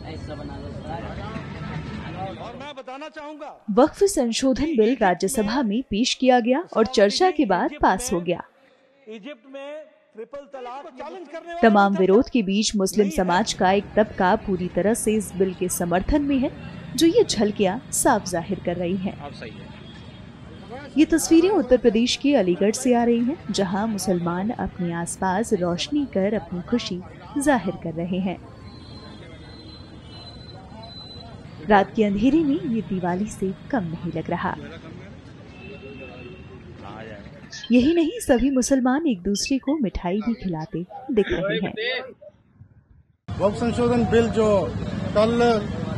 ऐसा बना दो। और मैं बताना चाहूंगा, वक्फ संशोधन बिल राज्यसभा में पेश किया गया और चर्चा के बाद पास हो गया। इजिप्ट में ट्रिपल तलाक चैलेंज करने वाला तमाम नहीं था। विरोध के बीच मुस्लिम समाज का एक तबका पूरी तरह से इस बिल के समर्थन में है, जो ये झलकियां साफ जाहिर कर रही हैं। ये तस्वीरें उत्तर प्रदेश के अलीगढ़ से आ रही हैं, जहां मुसलमान अपने आसपास रोशनी कर अपनी खुशी जाहिर कर रहे हैं। रात के अंधेरे में ये दिवाली से कम नहीं लग रहा। यही नहीं, सभी मुसलमान एक दूसरे को मिठाई भी खिलाते दिख रहे हैं। वक्फ संशोधन बिल जो कल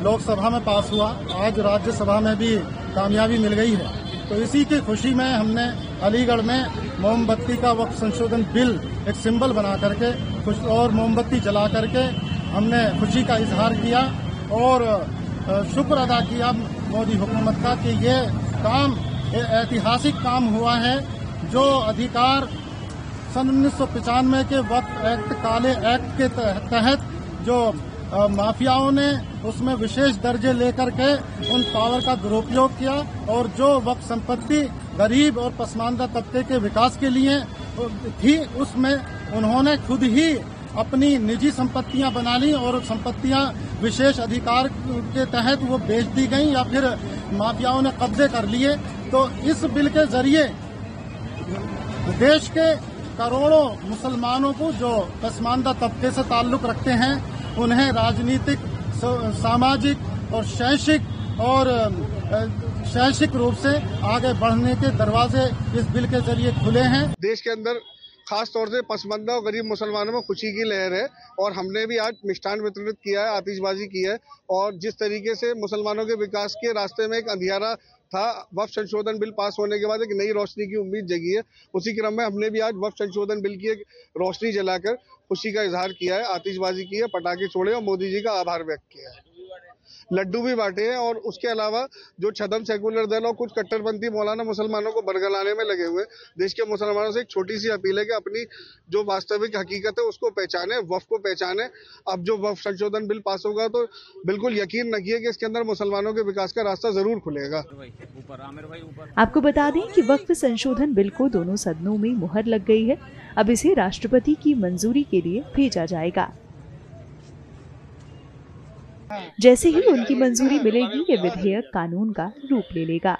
लोकसभा में पास हुआ, आज राज्यसभा में भी कामयाबी मिल गई है। तो इसी की खुशी में हमने अलीगढ़ में मोमबत्ती का वक्फ संशोधन बिल एक सिंबल बना करके और मोमबत्ती जला करके हमने खुशी का इजहार किया और शुक्र अदा किया मोदी हुकूमत का कि ये काम ऐतिहासिक काम हुआ है। जो अधिकार सन 1995 के वक्फ एक्ट, काले एक्ट के तहत जो माफियाओं ने उसमें विशेष दर्जे लेकर के उन पावर का दुरुपयोग किया और जो वक्फ संपत्ति गरीब और पसमानदा तबके के विकास के लिए थी, उसमें उन्होंने खुद ही अपनी निजी संपत्तियां बना ली और संपत्तियां विशेष अधिकार के तहत वो बेच दी गई या फिर माफियाओं ने कब्जे कर लिए। तो इस बिल के जरिए देश के करोड़ों मुसलमानों को जो पसमानदा तबके से ताल्लुक रखते हैं, उन्हें राजनीतिक, सामाजिक और शैक्षिक रूप से आगे बढ़ने के दरवाजे इस बिल के जरिए खुले हैं। देश के अंदर खास तौर से पसमानदा और गरीब मुसलमानों में खुशी की लहर है और हमने भी आज मिष्ठान वितरित किया है, आतिशबाजी की है और जिस तरीके से मुसलमानों के विकास के रास्ते में एक अंधियारा था, वक्फ संशोधन बिल पास होने के बाद एक नई रोशनी की उम्मीद जगी है। उसी क्रम में हमने भी आज वक्फ संशोधन बिल की एक रोशनी जलाकर खुशी का इजहार किया है, आतिशबाजी की है, पटाखे छोड़े और मोदी जी का आभार व्यक्त किया है। लड्डू भी बांटे हैं और उसके अलावा जो छदम सेकुलर दल और कुछ कट्टरपंथी मौलाना मुसलमानों को बरगलाने में लगे हुए देश के मुसलमानों से एक छोटी सी अपील है कि अपनी जो वास्तविक हकीकत है उसको पहचाने, वक्फ को पहचाने। अब जो वक्फ संशोधन बिल पास होगा तो बिल्कुल यकीन रखिए कि इसके अंदर मुसलमानों के विकास का रास्ता जरूर खुलेगा। आपको बता दें कि वक्फ संशोधन बिल को दोनों सदनों में मुहर लग गई है। अब इसे राष्ट्रपति की मंजूरी के लिए भेजा जाएगा। जैसे ही उनकी मंजूरी मिलेगी, ये विधेयक कानून का रूप ले लेगा।